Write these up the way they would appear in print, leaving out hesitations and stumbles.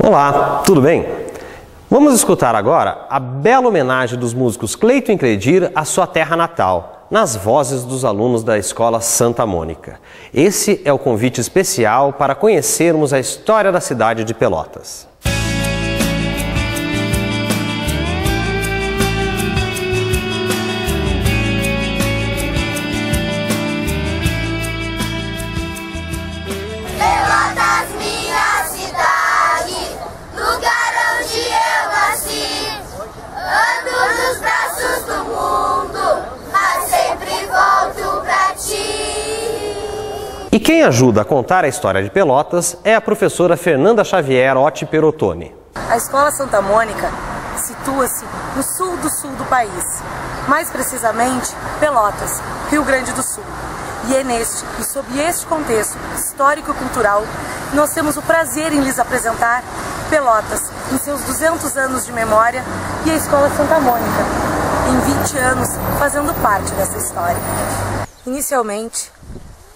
Olá, tudo bem? Vamos escutar agora a bela homenagem dos músicos Cleiton e Cleidir à sua terra natal, nas vozes dos alunos da Escola Santa Mônica. Esse é o convite especial para conhecermos a história da cidade de Pelotas. E quem ajuda a contar a história de Pelotas é a professora Fernanda Xavier Otti Perotoni. A Escola Santa Mônica situa-se no sul do país, mais precisamente Pelotas, Rio Grande do Sul. E é neste e sob este contexto histórico e cultural que nós temos o prazer em lhes apresentar Pelotas em seus 200 anos de memória e a Escola Santa Mônica em 20 anos fazendo parte dessa história. Inicialmente,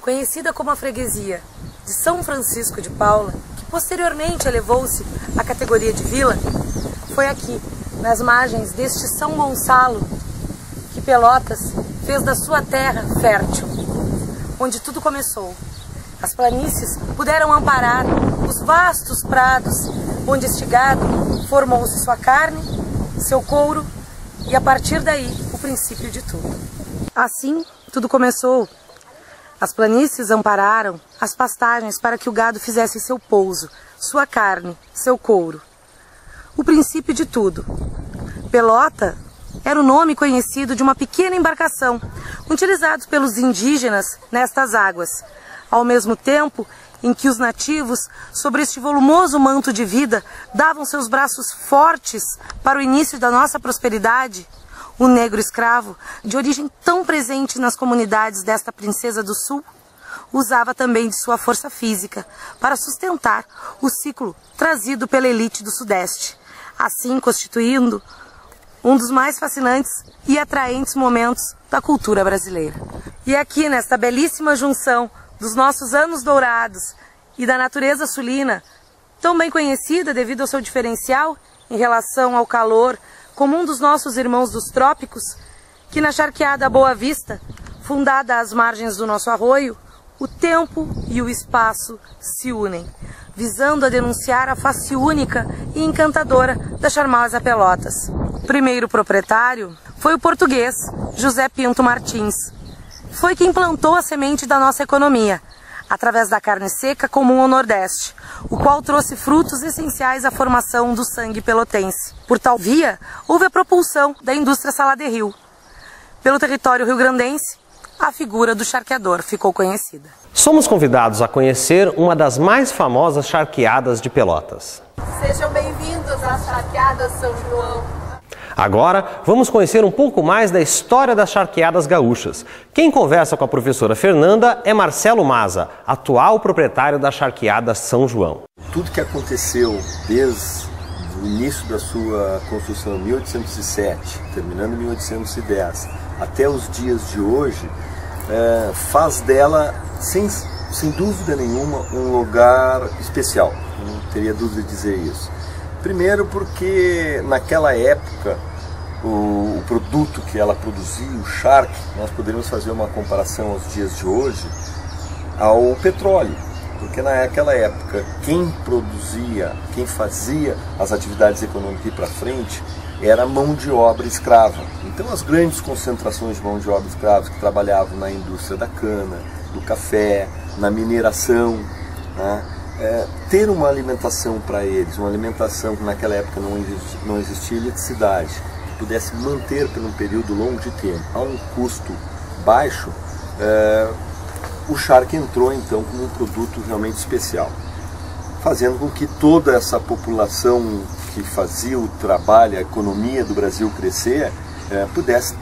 conhecida como a freguesia de São Francisco de Paula, que posteriormente elevou-se à categoria de vila, foi aqui, nas margens deste São Gonçalo, que Pelotas fez da sua terra fértil, onde tudo começou. As planícies puderam amparar os vastos prados, onde este gado formou-se sua carne, seu couro e, a partir daí, o princípio de tudo. Assim, tudo começou. As planícies ampararam as pastagens para que o gado fizesse seu pouso, sua carne, seu couro. O princípio de tudo. Pelota era o nome conhecido de uma pequena embarcação, utilizado pelos indígenas nestas águas, ao mesmo tempo em que os nativos, sobre este volumoso manto de vida, davam seus braços fortes para o início da nossa prosperidade. O negro escravo, de origem tão presente nas comunidades desta princesa do sul, usava também de sua força física para sustentar o ciclo trazido pela elite do sudeste, assim constituindo um dos mais fascinantes e atraentes momentos da cultura brasileira. E aqui, nesta belíssima junção dos nossos anos dourados e da natureza sulina, tão bem conhecida devido ao seu diferencial em relação ao calor comum dos nossos irmãos dos trópicos, que na charqueada Boa Vista, fundada às margens do nosso arroio, o tempo e o espaço se unem, visando a denunciar a face única e encantadora da charmosa Pelotas. O primeiro proprietário foi o português José Pinto Martins. Foi quem plantou a semente da nossa economia, através da carne seca comum ao Nordeste, o qual trouxe frutos essenciais à formação do sangue pelotense. Por tal via, houve a propulsão da indústria saladeril. Pelo território rio-grandense, a figura do charqueador ficou conhecida. Somos convidados a conhecer uma das mais famosas charqueadas de Pelotas. Sejam bem-vindos às charqueadas São João. Agora, vamos conhecer um pouco mais da história das charqueadas gaúchas. Quem conversa com a professora Fernanda é Marcelo Maza, atual proprietário da charqueada São João. Tudo que aconteceu desde o início da sua construção em 1807, terminando em 1810, até os dias de hoje, faz dela, sem dúvida nenhuma, um lugar especial. Não teria dúvida de dizer isso. Primeiro porque naquela época o produto que ela produzia, o charque, nós poderíamos fazer uma comparação aos dias de hoje ao petróleo. Porque naquela época quem produzia, quem fazia as atividades econômicas ir para frente era mão de obra escrava. Então as grandes concentrações de mão de obra escrava que trabalhavam na indústria da cana, do café, na mineração, né? Ter uma alimentação para eles, uma alimentação que naquela época não existia eletricidade, que pudesse manter por um período longo de tempo, a um custo baixo, o charque entrou então como um produto realmente especial, fazendo com que toda essa população que fazia o trabalho, a economia do Brasil crescer, pudesse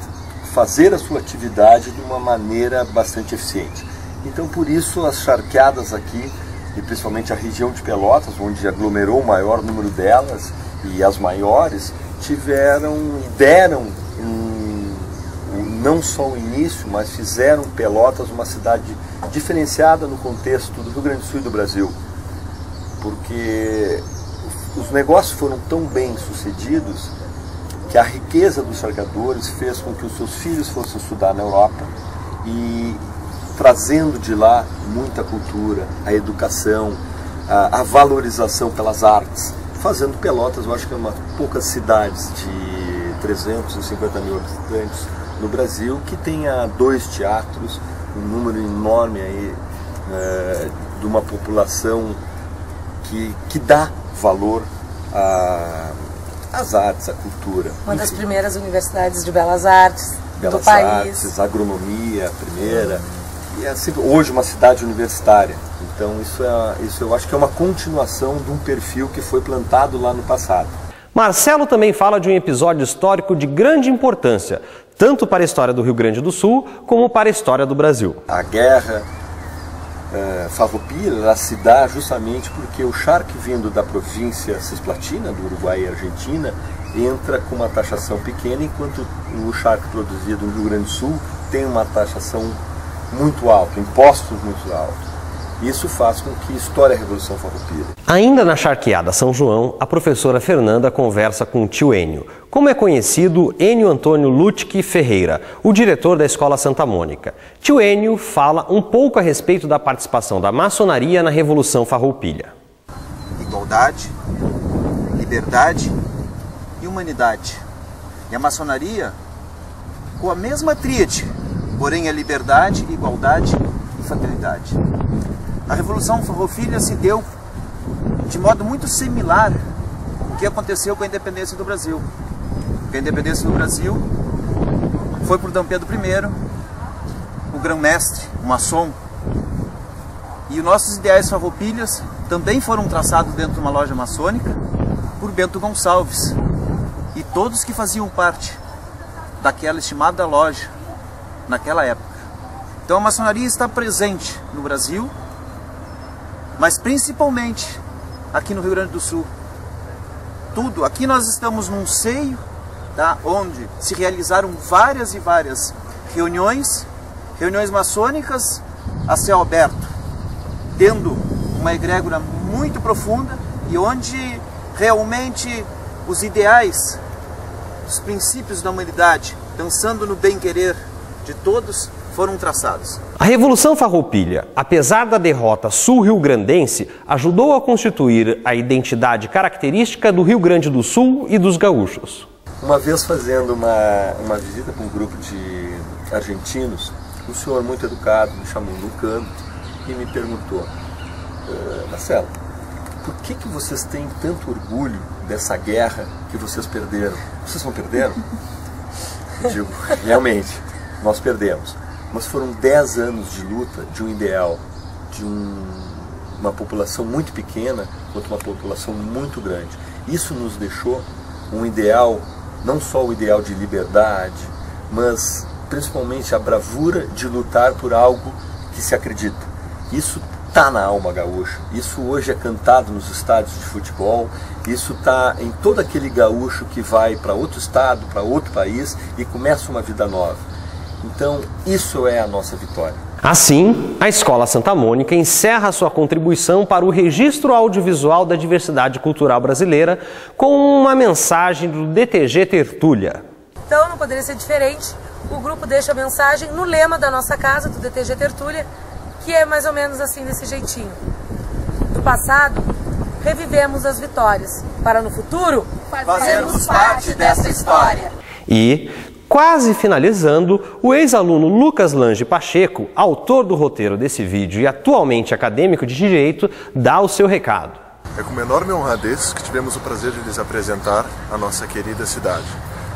fazer a sua atividade de uma maneira bastante eficiente. Então por isso as charqueadas aqui, e principalmente a região de Pelotas, onde aglomerou o maior número delas, e as maiores, deram não só o início, mas fizeram Pelotas uma cidade diferenciada no contexto do Rio Grande do Sul e do Brasil. Porque os negócios foram tão bem sucedidos que a riqueza dos charqueadores fez com que os seus filhos fossem estudar na Europa e trazendo de lá muita cultura, a educação, a valorização pelas artes, fazendo Pelotas, eu acho que é uma poucas cidades de 350 mil habitantes no Brasil que tenha 2 teatros, um número enorme aí, de uma população que dá valor às artes, à cultura. Uma das primeiras universidades de belas artes do país. Agronomia, a primeira. E é sempre, hoje uma cidade universitária. Então isso eu acho que é uma continuação de um perfil que foi plantado lá no passado. Marcelo também fala de um episódio histórico de grande importância, tanto para a história do Rio Grande do Sul, como para a história do Brasil. A guerra farroupilha, ela se dá justamente porque o charque vindo da província cisplatina, do Uruguai e Argentina, entra com uma taxação pequena, enquanto o charque produzido no Rio Grande do Sul tem uma taxação muito alta, impostos muito altos. Isso faz com que estoure a Revolução Farroupilha. Ainda na charqueada São João, a professora Fernanda conversa com o tio Enio, como é conhecido Enio Antônio Lutke Ferreira, o diretor da Escola Santa Mônica. Tio Enio fala um pouco a respeito da participação da maçonaria na Revolução Farroupilha. Igualdade, liberdade e humanidade. E a maçonaria com a mesma tríade, porém a liberdade, igualdade e fraternidade. A Revolução Farroupilha se deu de modo muito similar ao que aconteceu com a independência do Brasil. Porque a independência do Brasil foi por D. Pedro I, o grão-mestre, o maçom. E os nossos ideais farroupilhas também foram traçados dentro de uma loja maçônica por Bento Gonçalves. E todos que faziam parte daquela estimada loja naquela época. Então a maçonaria está presente no Brasil, mas principalmente aqui no Rio Grande do Sul. Tudo, aqui nós estamos num seio, tá, onde se realizaram várias e várias reuniões maçônicas a céu aberto, tendo uma egrégora muito profunda e onde realmente os ideais, os princípios da humanidade, pensando no bem-querer de todos, foram traçados. A Revolução Farroupilha, apesar da derrota sul-rio-grandense, ajudou a constituir a identidade característica do Rio Grande do Sul e dos gaúchos. Uma vez fazendo uma visita para um grupo de argentinos, um senhor muito educado me chamou num canto e me perguntou: Marcelo, por que vocês têm tanto orgulho dessa guerra que vocês perderam? Vocês não perderam? Eu digo, realmente, nós perdemos. Mas foram 10 anos de luta, de um ideal, de uma população muito pequena contra uma população muito grande. Isso nos deixou um ideal, não só o ideal de liberdade, mas principalmente a bravura de lutar por algo que se acredita. Isso está na alma gaúcha, isso hoje é cantado nos estádios de futebol, isso está em todo aquele gaúcho que vai para outro estado, para outro país e começa uma vida nova. Então, isso é a nossa vitória. Assim, a Escola Santa Mônica encerra sua contribuição para o registro audiovisual da diversidade cultural brasileira com uma mensagem do DTG Tertúlia. Então, não poderia ser diferente. O grupo deixa a mensagem no lema da nossa casa, do DTG Tertúlia, que é mais ou menos assim, desse jeitinho. No passado, revivemos as vitórias. Para no futuro, fazermos parte dessa história. E, quase finalizando, o ex-aluno Lucas Lange Pacheco, autor do roteiro desse vídeo e atualmente acadêmico de Direito, dá o seu recado. É com enorme honradez que tivemos o prazer de lhes apresentar a nossa querida cidade.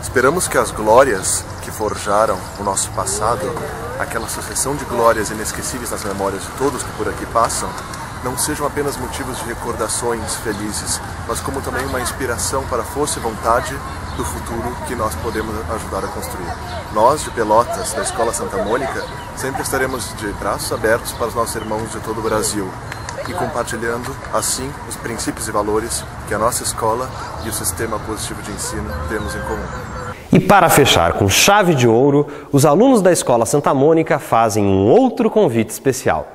Esperamos que as glórias que forjaram o nosso passado, aquela sucessão de glórias inesquecíveis nas memórias de todos que por aqui passam, não sejam apenas motivos de recordações felizes, mas como também uma inspiração para a força e vontade do futuro que nós podemos ajudar a construir. Nós, de Pelotas, da Escola Santa Mônica, sempre estaremos de braços abertos para os nossos irmãos de todo o Brasil e compartilhando, assim, os princípios e valores que a nossa escola e o sistema positivo de ensino temos em comum. E para fechar com chave de ouro, os alunos da Escola Santa Mônica fazem um outro convite especial.